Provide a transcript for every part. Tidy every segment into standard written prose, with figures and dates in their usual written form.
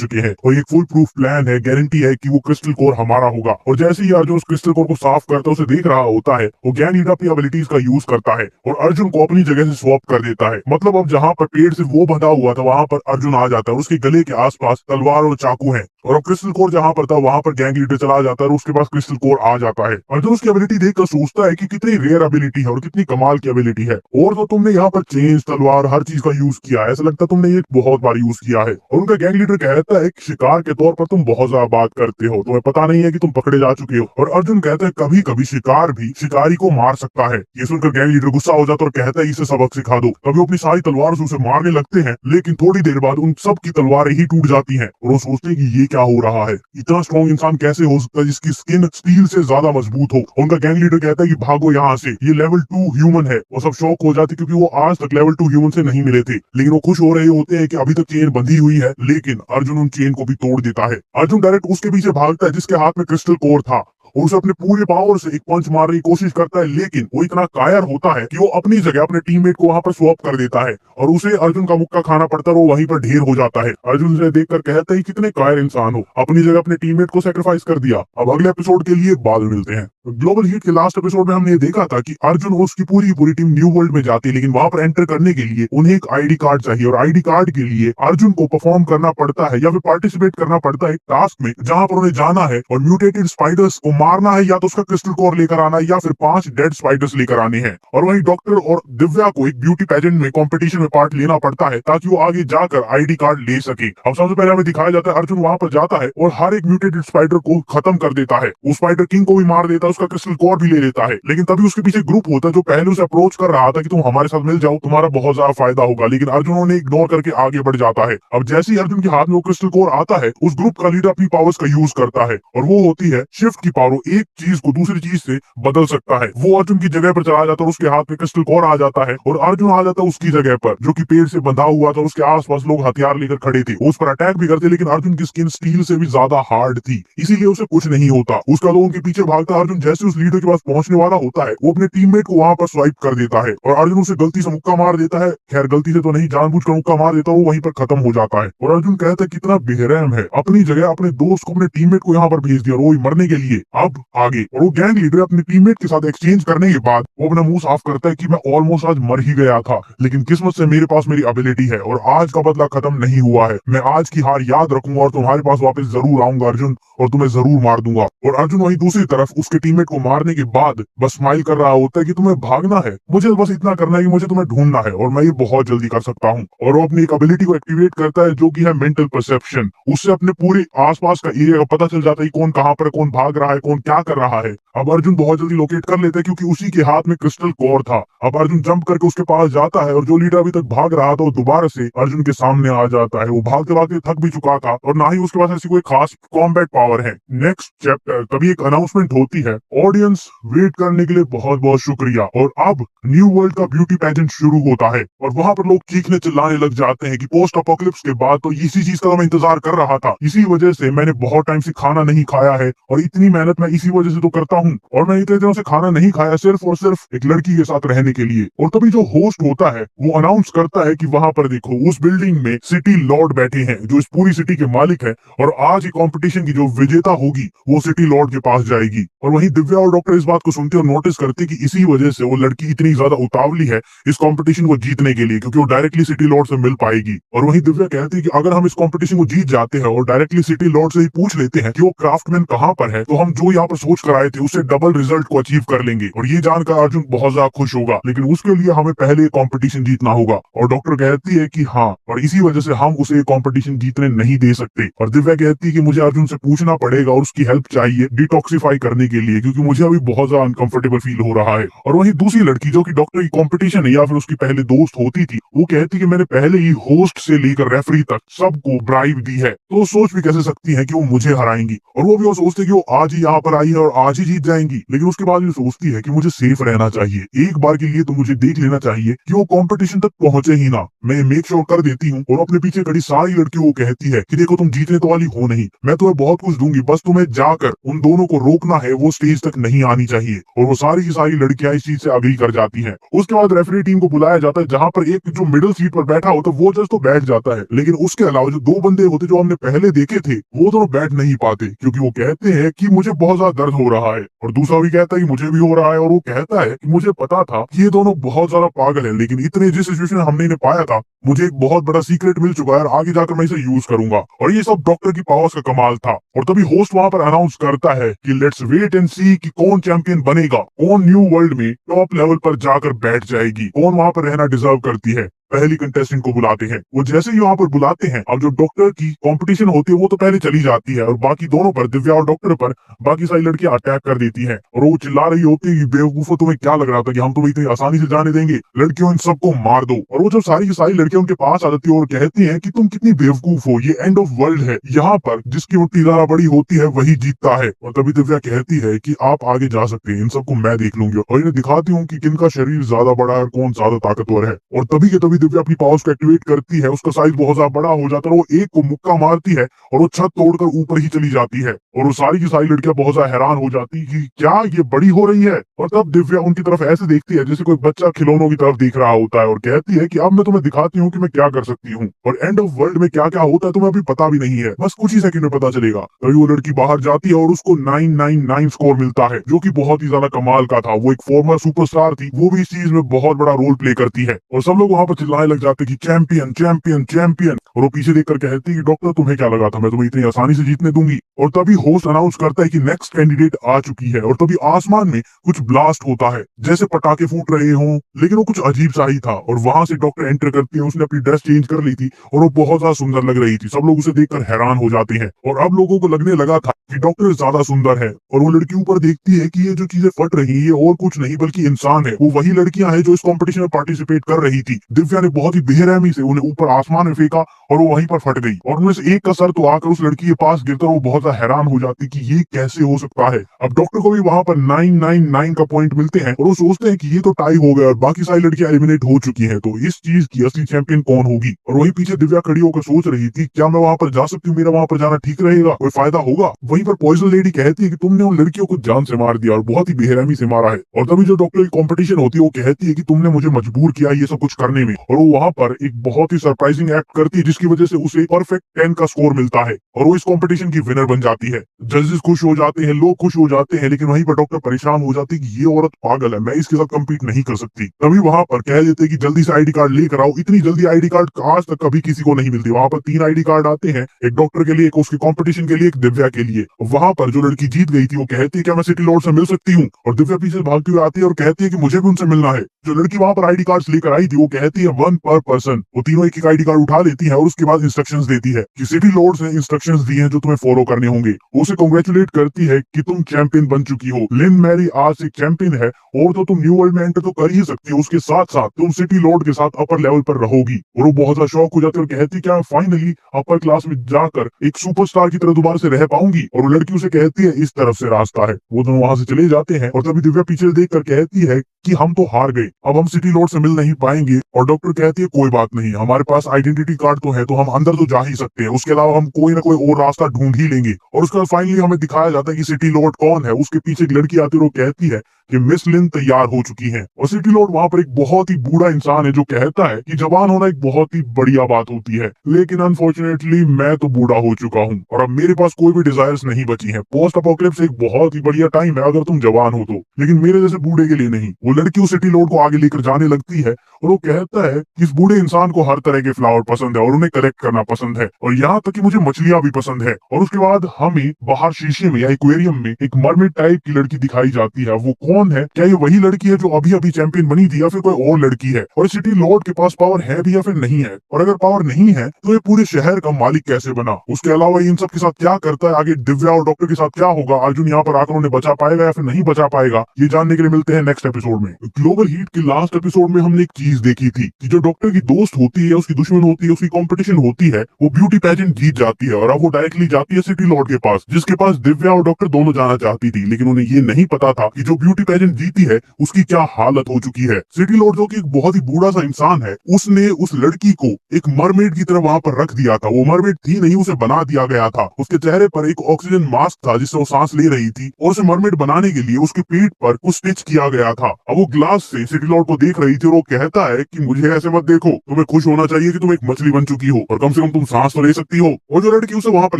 चुके हैं और एक फुल प्रूफ प्लान है, गारंटी है कि वो क्रिस्टल कोर हमारा होगा। और जैसे ही अर्जुन उस क्रिस्टल कोर को साफ करता है, उसे देख रहा होता है, वो गैंग लीडर अपनी एबिलिटीज का यूज करता है और अर्जुन को अपनी जगह से स्वैप कर देता है। मतलब अब जहाँ पर पेड़ से वो बंधा हुआ था वहां पर अर्जुन आ जाता है और उसके गले के आसपास तलवार और चाकू है। और अब क्रिस्टल कोर जहाँ पर था वहां पर गैंग लीडर चला जाता है और उसके पास क्रिस्टल कोर आ जाता है। अर्जुन उसकी एबिलिटी देखकर सोचता है कि कितनी रेयर एबिलिटी है और कितनी कमाल की एबिलिटी है। और तो तुमने यहाँ पर चेंज, तलवार, हर चीज का यूज किया है, ऐसा लगता है तुमने ये बहुत बार यूज किया है। और उनका गैंग लीडर कहता है कि शिकार के तौर पर तुम बहुत ज्यादा बात करते हो, तुम्हें पता नहीं है कि तुम पकड़े जा चुके हो। और अर्जुन कहता है कभी कभी शिकार भी शिकारी को मार सकता है। ये सुनकर गैंग लीडर गुस्सा हो जाता है और कहता है इसे सबक सिखा दो। तभी वो अपनी सारी तलवार से उसे मारने लगते हैं, लेकिन थोड़ी देर बाद उन सब की तलवारें ही टूट जाती हैं और वो सोचते हैं कि ये क्या हो रहा है, इतना स्ट्रॉन्ग इंसान कैसे हो सकता है जिसकी स्किन स्टील से ज्यादा मजबूत हो। उनका गैंग लीडर कहता है कि भागो यहाँ से, ये लेवल 2 ह्यूमन है। वो सब शॉक हो जाते क्योंकि वो आज तक लेवल 2 ह्यूमन से नहीं मिले थे, लेकिन वो खुश हो रहे होते हैं कि अभी तक चेन बंधी हुई है। लेकिन अर्जुन उन चेन को भी तोड़ देता है। अर्जुन डायरेक्ट उसके पीछे भागता है जिसके हाथ में क्रिस्टल कोर था और उसे अपने पूरे पावर से एक पंच मारने की कोशिश करता है, लेकिन वो इतना कायर होता है कि वो अपनी जगह अपने टीममेट को वहां पर स्वैप कर देता है और उसे अर्जुन का मुक्का खाना पड़ता है और वो वहीं पर ढेर हो जाता है। अर्जुन उसे देखकर कहता है कितने कायर इंसान हो, अपनी जगह अपने टीममेट को सेक्रीफाइस कर दिया। अब अगले एपिसोड के लिए बाद में मिलते हैं। ग्लोबल हीट के लास्ट एपिसोड में हमने ये देखा था कि अर्जुन और उसकी पूरी टीम न्यू वर्ल्ड में जाती है, लेकिन वहां पर एंटर करने के लिए उन्हें एक आईडी कार्ड चाहिए और आईडी कार्ड के लिए अर्जुन को परफॉर्म करना पड़ता है या फिर पार्टिसिपेट करना पड़ता है एक टास्क में, जहां पर उन्हें जाना है और म्यूटेटेड स्पाइडर्स को मारना है, या तो उसका क्रिस्टल कोर लेकर आना है या फिर 5 डेड स्पाइडर्स लेकर आने हैं। और वहीं डॉक्टर और दिव्या को एक ब्यूटी पेजेंट में कंपटीशन में पार्ट लेना पड़ता है ताकि वो आगे जाकर आईडी कार्ड ले सके। अब सबसे पहले हमें दिखाया जाता है अर्जुन वहां पर जाता है और हर एक म्यूटेटेड स्पाइडर को खत्म कर देता है। उस स्पाइडर किंग को भी मार देता है, उसका क्रिस्टल कोर भी ले लेता है। लेकिन तभी उसके पीछे ग्रुप होता है जो पहले उसे अप्रोच कर रहा था कि तुम हमारे साथ मिल जाओ, तुम्हारा बहुत ज्यादा फायदा होगा, लेकिन अर्जुन उन्हें इग्नोर करके आगे बढ़ जाता है। अब जैसे ही अर्जुन के हाथ में वो क्रिस्टल कोर आता है, उस ग्रुप का लीडर अपनी पावर्स का यूज करता है और वो होती है शिफ्ट की पावर। एक चीज को दूसरी चीज से बदल सकता है। वो अर्जुन की जगह पर चला जाता है और उसके हाथ में क्रिस्टल कोर आ जाता है और अर्जुन आ जाता है उसकी जगह पर जो कि पेड़ से बंधा हुआ था। उसके आसपास लोग हथियार लेकर खड़े थे, उस पर अटैक भी करते, लेकिन अर्जुन की स्किन स्टील से भी ज्यादा हार्ड थी, इसीलिए उसे कुछ नहीं होता। उसका लोगों के पीछे भागता अर्जुन जैसे उस लीडर के पास पहुंचने वाला होता है, वो अपने टीममेट को वहां पर स्वाइप कर देता है और अर्जुन उसे गलती से मुक्का मार देता है। खैर गलती से तो नहीं, जानबूझकर मुक्का मार देता है, वो वहीं पर खत्म हो जाता है। और अर्जुन कहता है कितना बेरहम है, अपनी जगह अपने दोस्त को, अपने टीममेट को यहाँ पर भेज दिया और वो मरने के लिए। अब आगे और वो गैंग लीडर अपने टीममेट के साथ एक्सचेंज करने के बाद वो अपना मुंह साफ करता है कि मैं ऑलमोस्ट आज मर ही गया था, लेकिन किस्मत से मेरे पास मेरी एबिलिटी है और आज का बदला खत्म नहीं हुआ है। मैं आज की हार याद रखूंगा और तुम्हारे पास वापस जरूर आऊंगा अर्जुन, और तुम्हें जरूर मार दूंगा। और अर्जुन वहीं दूसरी तरफ उसके टीममेट को मारने के बाद बस स्माइल कर रहा होता है कि तुम्हें भागना है, मुझे बस इतना करना है कि मुझे तुम्हें ढूंढना है और मैं ये बहुत जल्दी कर सकता हूँ। और वो अपनी एक एबिलिटी को एक्टिवेट करता है जो कि है मेंटल परसेप्शन। उससे अपने पूरे आसपास का एरिया का पता चल जाता है कौन कहाँ पर, कौन भाग रहा है, कौन क्या कर रहा है। अब अर्जुन बहुत जल्दी लोकेट कर लेता है क्योंकि उसी के हाथ में क्रिस्टल कोर था। अब अर्जुन जंप करके उसके पास जाता है और जो लीडर अभी तक भाग रहा था वो दोबारा से अर्जुन के सामने आ जाता है। वो भागते भागते थक भी चुका था और ना ही उसके पास ऐसी कोई खास कॉम्बैट पावर है। नेक्स्ट चैप्टर तभी एक अनाउंसमेंट होती है, ऑडियंस वेट करने के लिए बहुत बहुत शुक्रिया। और अब न्यू वर्ल्ड का ब्यूटी पेजेंट शुरू होता है और वहां पर लोग चीखने चिल्लाने लग जाते हैं कि पोस्ट अपोकलिप्स के बाद तो इसी चीज का मैं इंतजार कर रहा था, इसी वजह से मैंने बहुत टाइम से खाना नहीं खाया है और इतनी मेहनत मैं इसी वजह से तो करता हूँ, और मैं इतने दिनों से खाना नहीं खाया सिर्फ और सिर्फ एक लड़की के साथ रहने के लिए। और तभी जो होस्ट होता है वो अनाउंस करता है कि वहां पर देखो उस बिल्डिंग में सिटी लॉर्ड बैठे हैं जो इस पूरी सिटी के मालिक है, और आज ही कंपटीशन की जो विजेता होगी वो सिटी लॉर्ड के पास जाएगी। और वहीं दिव्या और डॉक्टर इस बात को सुनते और नोटिस करते कि इसी वजह से वो लड़की इतनी ज्यादा उतावली है इस कंपटीशन को जीतने के लिए, क्योंकि वो डायरेक्टली सिटी लॉर्ड से मिल पाएगी। और वहीं दिव्या कहती है कि अगर हम इस कंपटीशन को जीत जाते हैं और डायरेक्टली सिटी लॉर्ड से ही पूछ लेते हैं कि वो क्राफ्टमैन कहाँ पर है, तो हम जो यहाँ पर सोच कर आए थे उससे डबल रिजल्ट को अचीव कर लेंगे। और ये जानकर अर्जुन बहुत ज्यादा खुश होगा, लेकिन उसके लिए हमें पहले कंपटीशन जीतना होगा। और डॉक्टर कहती है कि हाँ, और इसी वजह से हम उसे कंपटीशन जीतने नहीं दे सकते। और दिव्या कहती है कि मुझे अर्जुन से पूछना पड़ेगा और उसकी हेल्प चाहिए डिटॉक्सिफाई करने के लिए, क्योंकि मुझे अभी बहुत ज्यादा अनकंफर्टेबल फील हो रहा है। और वहीं दूसरी लड़की जो कि डॉक्टर की कंपटीशन है या फिर उसकी पहले दोस्त होती थी, वो कहती कि मैंने पहले ही होस्ट से लेकर रेफरी तक सबको ब्राइब दी है, तो सोच भी कैसे सकती है कि वो मुझे हराएंगी। और वो भी वो सोचती है कि वो आज ही यहाँ पर आई है और आज ही जीत जाएंगी, लेकिन उसके बाद भी सोचती है कि मुझे सेफ रहना चाहिए, एक बार के लिए तो मुझे देख लेना चाहिए कि वो कंपटीशन तक पहुंचे ही ना। मैं मेक श्योर कर देती हूँ। और अपने पीछे खड़ी सारी लड़कियों को कहती है कि देखो तुम जीतने तो वाली हो नहीं, मैं तुम्हें बहुत कुछ दूंगी, बस तुम्हें जाकर उन दोनों को रोकना है वो स्टेज तक नहीं आनी चाहिए, और वो सारी की सारी लड़कियां इस चीज से अग्री कर जाती हैं। उसके बाद रेफरी टीम को बुलाया जाता है, जहां पर एक जो मिडिल सीट पर बैठा होता है वो जज तो बैठ जाता है, लेकिन उसके अलावा जो दो बंदे होते जो हमने पहले देखे थे वो दोनों बैठ नहीं पाते, क्योंकि वो कहते हैं कि मुझे बहुत ज्यादा दर्द हो रहा है, और दूसरा भी कहता है कि मुझे भी हो रहा है, और वो कहता है कि मुझे पता था कि ये दोनों बहुत ज्यादा पागल है, लेकिन इतने जिस सिचुएशन में हमने इन्हें पाया था मुझे एक बहुत बड़ा सीक्रेट मिल चुका है और आगे जाकर मैं इसे यूज करूंगा। और ये सब डॉक्टर की पावर्स का कमाल था। और तभी होस्ट वहां पर अनाउंस करता है कि लेट्स वेट एंड सी कि कौन चैंपियन बनेगा, कौन न्यू वर्ल्ड में टॉप लेवल पर जाकर बैठ जाएगी, कौन वहां पर रहना डिजर्व करती है। पहली कंटेस्टेंट को बुलाते हैं, वो जैसे ही वहां पर बुलाते हैं, अब जो डॉक्टर की कंपटीशन होती है वो तो पहले चली जाती है, और बाकी दोनों पर, दिव्या और डॉक्टर पर, बाकी सारी लड़कियां अटैक कर देती हैं, और वो चिल्ला रही होती है कि बेवकूफो, तुम्हें क्या लग रहा था कि हम तुम्हें इतनी आसानी से जाने देंगे, लड़कियों इन सबको मार दो। और वो जब सारी की सारी लड़कियां उनके पास आ जाती है और कहती है कि तुम कितनी बेवकूफ हो, ये एंड ऑफ वर्ल्ड है, यहाँ पर जिसकी मुट्ठी ज्यादा बड़ी होती है वही जीतता है। और तभी दिव्या कहती है कि आप आगे जा सकते हैं, इन सबको मैं देख लूंगी, और इन्हें दिखाती हूँ कि किनका शरीर ज्यादा बड़ा है और कौन ज्यादा ताकतवर है। और तभी के तभी दिव्या अपनी पावर्स को एक्टिवेट करती है, उसका साइज बहुत ज्यादा बड़ा हो जाता है, वो एक को मुक्का मारती है और वो छत तोड़कर ऊपर ही चली जाती है, और वो सारी की सारी लड़कियां बहुत ज्यादा हैरान हो जाती कि क्या ये बड़ी हो रही है। और तब दिव्या उनकी तरफ ऐसे देखती है जैसे कोई बच्चा खिलौनों की तरफ देख रहा होता है, और कहती है कि अब मैं तुम्हें दिखाती हूँ कि मैं क्या कर सकती हूँ, और एंड ऑफ वर्ल्ड में क्या क्या होता है तुम्हें अभी पता भी नहीं है, बस कुछ ही सेकंड में पता चलेगा। तभी वो लड़की बाहर जाती है और उसको 999 स्कोर मिलता है, जो कि बहुत ही ज्यादा कमाल का था। वो एक फॉर्मर सुपरस्टार थी, वो भी इस चीज में बहुत बड़ा रोल प्ले करती है, और सब लोग वहां पर चिल्लाने लग जाते कि चैंपियन चैंपियन चैंपियन। और वो पीछे देखकर कहती है कि डॉक्टर तुम्हें क्या लगा था मैं तुम्हें इतनी आसानी से जीतने दूंगी। और तभी होस्ट अनाउंस करता है कि नेक्स्ट कैंडिडेट आ चुकी है, और तभी आसमान में कुछ ब्लास्ट होता है, जैसे पटाखे फूट रहे हों, लेकिन वो कुछ अजीब सा ही था। और वहां से डॉक्टर एंटर करती है, उसने अपनी ड्रेस चेंज कर ली थी और वो बहुत ज्यादा सुंदर लग रही थी। सब लोग उसे देखकर हैरान हो जाते हैं, और अब लोगों को लगने लगा था कि डॉक्टर ज्यादा सुंदर है। और वो लड़की ऊपर देखती है कि ये जो चीजें फट रही है ये और कुछ नहीं बल्कि इंसान है, वो वही लड़कियां हैं जो इस कंपटीशन में पार्टिसिपेट कर रही थी। दिव्या ने बहुत ही बेरहमी से उन्हें ऊपर आसमान में फेंका और वो वहीं पर फट गई, और उनमें से एक का सर तो आकर उस लड़की के पास गिरता, वो बहुत ज्यादा हैरान हो जाती कि ये कैसे हो सकता है। अब डॉक्टर को भी वहां पर 999 का पॉइंट मिलते हैं, और वो सोचते हैं कि ये तो टाई हो गया और बाकी सारी लड़कियां एलिमिनेट हो चुकी हैं, तो इस चीज की असली चैंपियन कौन होगी। और वहीं पीछे दिव्या खड़ी होकर सोच रही थी क्या मैं वहां पर जा सकती हूँ, मेरा वहां पर जाना ठीक रहेगा, कोई फायदा होगा। वहीं पर पॉइजन लेडी कहती है कि तुमने उन लड़कियों को जान से मार दिया और बहुत ही बेरहमी से मारा है। और तभी जो डॉक्टर की कॉम्पिटिशन होती है वो कहती है कि तुमने मुझे मजबूर किया ये सब कुछ करने में, और वो वहां पर एक बहुत ही सरप्राइजिंग एक्ट करती है जिसकी वजह से उसे परफेक्ट 10 का स्कोर मिलता है, और वो इस कंपटीशन की विनर बन जाती है। जजेस खुश हो जाते हैं, लोग खुश हो जाते हैं, लेकिन वहीं पर डॉक्टर परेशान हो जाती है कि ये औरत पागल है, मैं इसके साथ कम्पीट नहीं कर सकती। तभी वहां पर कह देते कि जल्दी से आईडी कार्ड लेकर आओ। इतनी जल्दी आईडी कार्ड आज तक कभी किसी को नहीं मिलती। वहां पर 3 आईडी कार्ड आते हैं, एक डॉक्टर के लिए, एक उसके कंपटीशन के लिए, एक दिव्या के लिए। वहां पर जो लड़की जीत गई थी वो कहती है क्या मैं सिटी लॉर्ड से मिल सकती हूँ, और दिव्या पीछे भागती हुई आती है और कहती है कि मुझे भी उनसे मिलना है। जो लड़की वहां पर आईडी कार्ड लेकर आई थी वो कहती है 1 पर पर्सन। वो तीनों एक आईडी कार्ड उठा लेती है और उसके बाद इंस्ट्रक्शंस देती है कि सिटी लॉर्ड्स ने इंस्ट्रक्शंस दी हैं जो तुम्हें फॉलो करने होंगे। वो उसे कांग्रेचुलेट करती है कि तुम चैंपियन बन चुकी हो, लिन मैरी आज से चैंपियन है, और तो तुम न्यू वर्ल्ड में एंटर तो कर ही सकती हो, उसके साथ साथ तुम सिटी लॉर्ड के साथ अपर लेवल पर रहोगी। और वो बहुत ज्यादा शौक हो जाती है और कहती क्या फाइनली अपर क्लास में जाकर एक सुपरस्टार की तरह दोबारा से रह पाऊंगी। और वो लड़की उसे कहती है इस तरफ से रास्ता है। वो दोनों वहां से चले जाते हैं, और तभी दिव्या पीछे देख कर कहती है कि हम तो हार गए, अब हम सिटी लॉर्ड से मिल नहीं पाएंगे। और डॉक्टर कहती है कोई बात नहीं, हमारे पास आइडेंटिटी कार्ड तो है, तो हम अंदर तो जा ही सकते हैं, उसके अलावा हम कोई ना कोई और रास्ता ढूंढ ही लेंगे। और उसके बाद फाइनली हमें दिखाया जाता है कि सिटी लॉर्ड कौन है। उसके पीछे एक लड़की आती है और वो कहती है कि मिस लिन तैयार हो चुकी हैं। और सिटी लॉर्ड वहां पर एक बहुत ही बूढ़ा इंसान है जो कहता है कि जवान होना एक बहुत ही बढ़िया बात होती है, लेकिन अनफॉर्चुनेटली मैं तो बूढ़ा हो चुका हूँ और अब मेरे पास कोई भी डिजायर्स नहीं बची हैं। पोस्ट अपोकलिप्स एक बहुत ही बढ़िया टाइम है अगर तुम जवान हो तो, लेकिन मेरे जैसे बूढ़े के लिए नहीं। वो लड़की उस सिटी लॉर्ड को आगे लेकर जाने लगती है और वो कहता है कि इस बूढ़े इंसान को हर तरह के फ्लावर पसंद है और उन्हें कलेक्ट करना पसंद है, और यहाँ तक कि मुझे मछलियां भी पसंद है। और उसके बाद हमें बाहर शीशे में या एक्वेरियम में एक मरमेड टाइप की लड़की दिखाई जाती है। वो कौन है, क्या ये वही लड़की है जो अभी अभी चैंपियन बनी थी या फिर कोई और लड़की है, और सिटी लॉर्ड के पास पावर है भी या फिर नहीं है, और अगर पावर नहीं है तो ये पूरे शहर का मालिक कैसे बना। उसके अलावा इन सब के साथ क्या करता है, आगे दिव्या और डॉक्टर के साथ क्या होगा, अर्जुन यहाँ पर आकर उन्हें बचा पाएगा या फिर नहीं बचा पाएगा, ये जानने के लिए मिलते हैं नेक्स्ट एपिसोड में। ग्लोबल हीट के लास्ट एपिसोड में हमने एक चीज देखी थी कि जो डॉक्टर की दोस्त होती है, उसकी दुश्मन होती है, उसकी कंपटीशन होती है, वो ब्यूटी पेजेंट जीत जाती है, और और अब वो डायरेक्टली जाती है सिटी लॉर्ड के पास, जिसके पास दिव्या और डॉक्टर दोनों जाना चाहती थी, लेकिन उन्हें ये नहीं पता था कि जो ब्यूटी पेजेंट जीती है उसकी क्या हालत हो चुकी है। सिटी लॉर्ड जो कि एक बहुत ही बूढ़ा सा इंसान है, उसने उस लड़की को एक मरमेड की तरह वहां पर रख दिया था। वो मरमेड थी नहीं, उसे बना दिया गया था। उसके चेहरे पर एक ऑक्सीजन मास्क था जिससे वो सांस ले रही थी, और उसे मरमेड बनाने के लिए उसके पेट पर कुछ स्टिच किया गया था। अब वो ग्लास से सिटी लॉर्ड को देख रही थी और वो कहता है कि मुझे ऐसे मत देखो, तुम्हें खुश होना चाहिए कि तुम एक मछली बन चुकी हो और कम से कम तुम सांस तो ले सकती हो। और जो लड़की उसे वहां पर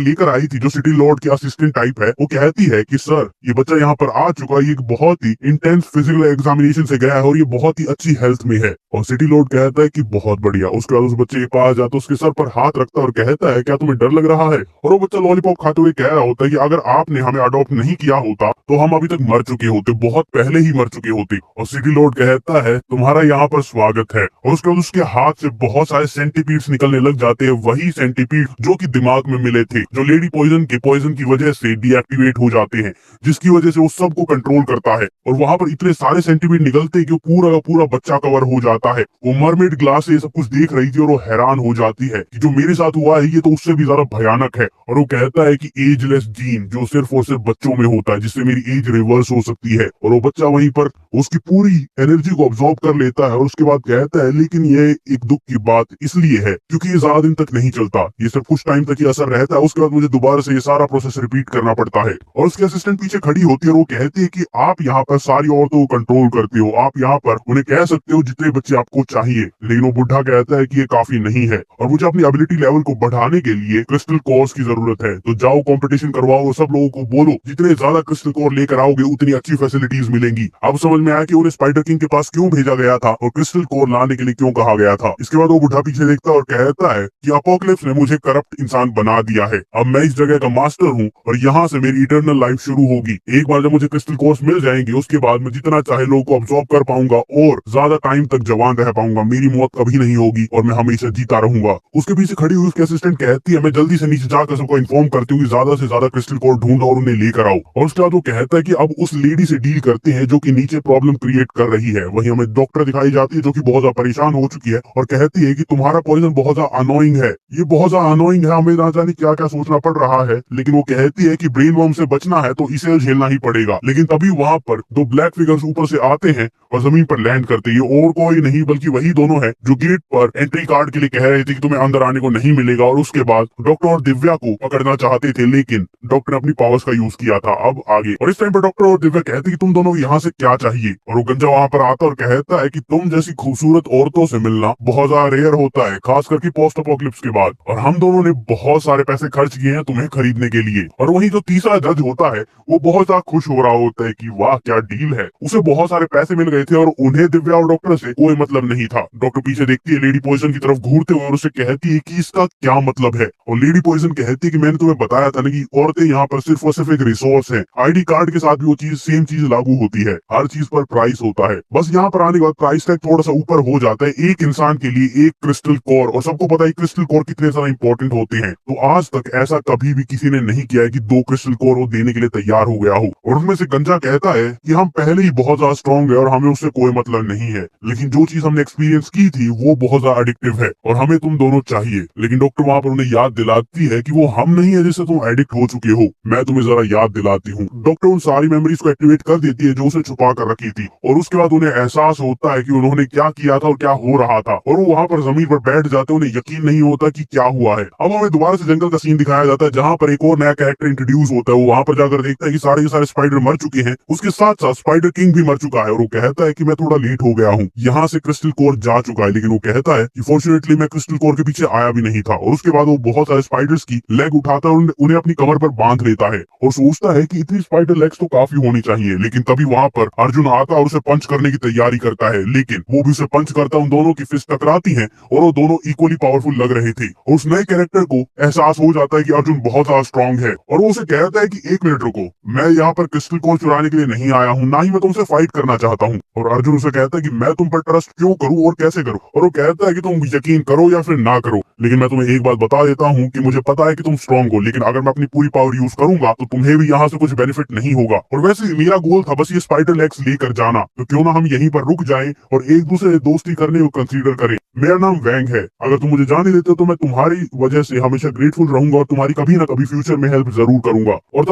लेकर आई थी, जो सिटी लॉर्ड की असिस्टेंट टाइप है, वो कहती है कि सर, ये बच्चा यहाँ पर आ चुका है, ये एक बहुत ही इंटेंस फिजिकल एग्जामिनेशन से गया है और ये बहुत ही अच्छी हेल्थ में है। और सिटी लॉर्ड कहता है कि बहुत बढ़िया। उसके बाद उस बच्चे के पास जाता है, उसके सर पर हाथ रखता है और कहता है क्या तुम्हें डर लग रहा है? और वो बच्चा लॉलीपॉप खाते हुए कह रहा होता है कि अगर आपने हमें अडॉप्ट नहीं किया होता तो हम अभी तक मर चुके होते, बहुत पहले ही मर चुके होते। और सिटी लॉर्ड कहता है तुम्हारा यहाँ पर स्वागत है। और उसके बाद उसके हाथ से बहुत सारे सेंटीपीड्स निकलने लग जाते हैं, वही सेंटीपीड जो कि दिमाग में मिले थे, जो लेडी पॉइजन की वजह से डीएक्टिवेट हो जाते हैं, जिसकी वजह से वो सबको कंट्रोल करता है। और वहां पर इतने सारे सेंटीपीड निकलते हैं कि वो पूरा का पूरा बच्चा कवर हो जाता है। वो मरमेड ग्लास से सब कुछ देख रही थी और वो हैरान हो जाती है कि जो मेरे साथ हुआ है ये तो उससे भी ज्यादा भयानक है। और वो कहता है कि एजलेस जीन जो सिर्फ और सिर्फ बच्चों में होता है, जिससे मेरी एज रिवर्स हो सकती है। और वो बच्चा वहीं पर उसकी पूरी एनर्जी को ऑब्जॉर्व कर लेता है और उसके बाद कहता है लेकिन ये एक दुख की बात इसलिए है क्योंकि ये ज्यादा दिन तक नहीं चलता, ये सिर्फ कुछ टाइम तक ही असर रहता है, उसके बाद मुझे दोबारा से ये सारा प्रोसेस रिपीट करना पड़ता है। और उसके असिस्टेंट पीछे खड़ी होती है और वो कहती है कि आप यहाँ पर सारी औरतों को कंट्रोल करते हो, आप यहाँ पर उन्हें कह सकते हो जितने बच्चे आपको चाहिए। लेकिन वो बुढ़ा कहता है कि ये काफी नहीं है और मुझे अपनी एबिलिटी लेवल को बढ़ाने के लिए क्रिस्टल कोर्स की जरूरत है। तो जाओ कंपटीशन करवाओ और सब लोगों को बोलो जितने ज्यादा क्रिस्टल कोर लेकर आओगे उतनी अच्छी फैसिलिटीज मिलेंगी। अब समझ में आया कि उन्हें स्पाइडर किंग के पास क्यों भेजा गया था और क्रिस्टल कोर लाने के लिए क्यों कहा गया था। इसके बाद वो बुढ़ा पीछे देखता है और कहता है कि अपोकलिप्स ने मुझे करप्ट इंसान बना दिया है, अब मैं इस जगह का मास्टर हूँ और यहाँ से मेरी इटर्नल लाइफ शुरू होगी। एक बार जब मुझे क्रिस्टल कोर्स मिल जाएंगे उसके बाद मैं जितना चाहे लोगों को अब्सॉर्ब कर पाऊंगा और ज्यादा टाइम तक जवान रह पाऊंगा, मेरी मौत कभी नहीं होगी और मैं हमेशा जीता रहूंगा। उसके पीछे खड़ी हुई उसके असिस्टेंट कहती है मैं जल्दी से नीचे जाकर सबको इन्फॉर्म करती हूँ कि ज्यादा से ज्यादा क्रिस्टल कोर ढूंढो और उन्हें लेकर आओ। और उसके बाद वो कहता है कि अब उस लेडी से डील करते हैं जो कि नीचे प्रॉब्लम क्रिएट कर रही है। वहीं हमें डॉक्टर दिखाई जाती है जो कि बहुत ज्यादा परेशान हो चुकी है और कहती है कि तुम्हारा पॉइजन बहुत ज्यादा अनोइंग है, ये बहुत ज्यादा अनोइंग है, हमें ना जाने क्या क्या सोचना पड़ रहा है। लेकिन वो कहती है कि ब्रेन वर्म से बचना है तो इसे झेलना ही पड़ेगा। लेकिन तभी वहां पर दो ब्लैक फिगर्स ऊपर से आते हैं और जमीन पर लैंड करते हैं। ये और कोई नहीं बल्कि वही दोनों हैं जो गेट पर एंट्री कार्ड के लिए कह रहे थे कि तुम्हें अंदर आने को नहीं मिलेगा। और उसके बाद डॉक्टर और दिव्या को पकड़ना चाहते थे लेकिन डॉक्टर ने अपनी पावर्स का यूज किया था। अब आगे और इस टाइम पर डॉक्टर और दिव्या कहते कि तुम दोनों यहाँ से क्या चाहिए। और वो गंजा वहां पर आता और कहता है कि तुम जैसी खूबसूरत औरतों से मिलना बहुत ज्यादा रेयर होता है, खास करके पोस्ट अपोकलिप्स के बाद, और हम दोनों ने बहुत सारे पैसे खर्च किए हैं तुम्हें खरीदने के लिए। और वहीं जो तीसरा जज होता है वो बहुत ज्यादा खुश हो रहा होता है कि वाह क्या डील है, उसे बहुत सारे पैसे मिल गए थे और उन्हें दिव्या और डॉक्टर से कोई मतलब नहीं था। डॉक्टर पीछे देखती है लेडी पॉइजन की तरफ घूरते हुए और उसे कहती है कि इसका क्या मतलब है। और लेडी पॉइजन कहती है कि मैंने तुम्हें बताया था ना कि औरतें यहाँ पर सिर्फ और सिर्फ एक रिसोर्स है, आईडी कार्ड के साथ भी वो चीज सेम चीज लागू होती है, हर चीज पर प्राइस होता है। बस यहाँ पर आने के बाद प्राइस टैग थोड़ा सा ऊपर हो जाता है एक इंसान के लिए एक क्रिस्टल कोर, और सबको पता है क्रिस्टल कोर कितने ज्यादा इंपॉर्टेंट होते हैं। तो आज तक ऐसा कभी भी किसी ने नहीं किया है कि 2 क्रिस्टल कोर वो देने के लिए तैयार हो गया हो। और उनमें से गंजा कहता है कि हम पहले ही बहुत ज्यादा स्ट्रॉन्ग है और हमें उससे कोई मतलब नहीं है, लेकिन जो चीज हमने एक्सपीरियंस की थी वो बहुत ज्यादा एडिक्टिव है और हमें तुम दोनों चाहिए। लेकिन डॉक्टर वहां पर उन्हें याद दिलाती है कि वो हम नहीं है जिससे तुम एडिक्ट हो चुके हो, मैं तुम्हें जरा याद दिलाती हूँ। डॉक्टर उन सारी मेमोरीज को एक्टिवेट कर देती है जो उसे छुपा कर रखी थी और उसके बाद उन्हें एहसास होता है कि उन्होंने क्या किया था और क्या हो रहा था। और वो वहां पर जमीन पर बैठ जाते हैं, उन्हें यकीन नहीं होता कि क्या हुआ है। अब हमें दोबारा से जंगल का सीन दिखाया जाता है जहाँ पर एक और नया कैरेक्टर इंट्रोड्यूस होता है। वो वहां पर जाकर देखता है कि सारे के सारे स्पाइडर मर चुके हैं, उसके साथ साथ स्पाइडर किंग भी मर चुका है। और वो कहता है कि मैं थोड़ा लेट हो गया हूँ, यहाँ से क्रिस्टल कोर जा चुका है। लेकिन वो कहता है कि फॉर्चुनेटली मैं क्रिस्टल कोर के पीछे आया भी नहीं था। और उसके बाद वो बहुत सारे स्पाइडर्स की लेग उठाता है और उन्हें अपनी कमर पर बांध लेता है और सोचता है कि इतनी स्पाइडर लेग्स तो काफी होनी चाहिए। लेकिन तभी वहां पर अर्जुन आता और उसे पंच करने की तैयारी करता है, लेकिन वो भी उसे पंच करता, उन दोनों की फिस्ट टकराती है और वो दोनों इक्वली पावरफुल लग रहे थे। और उस नए कैरेक्टर को एहसास हो जाता है कि अर्जुन बहुत ज्यादा स्ट्रॉन्ग है और वो उसे कहता है कि 1 मिनट रुको, मैं यहाँ पर क्रिस्टल कोर चुराने के लिए नहीं आया हूँ, ना ही मैं तुमसे फाइट करना चाहता हूँ। और अर्जुन उसे कहता है कि मैं तुम पर ट्रस्ट क्यों करूँ और कैसे करूँ। और वो कहता है कि तुम यकीन करो या फिर ना करो, लेकिन मैं तुम्हें एक बात बता देता हूँ कि मुझे पता है कि तुम स्ट्रांग हो, लेकिन अगर मैं अपनी पूरी पावर यूज करूंगा तो तुम्हें भी यहाँ से कुछ बेनिफिट नहीं होगा। और वैसे मेरा गोल था बस ये स्पाइडर लेग्स लेकर जाना, तो क्यों ना हम यहीं पर रुक जाएं और एक दूसरे से दोस्ती करने को कंसीडर करें। मेरा नाम वैंग है, अगर तुम मुझे जाने देते हो तो मैं तुम्हारी वजह से हमेशा ग्रेटफुल रहूंगा और तुम्हारी कभी ना कभी फ्यूचर में हेल्प जरूर करूंगा। और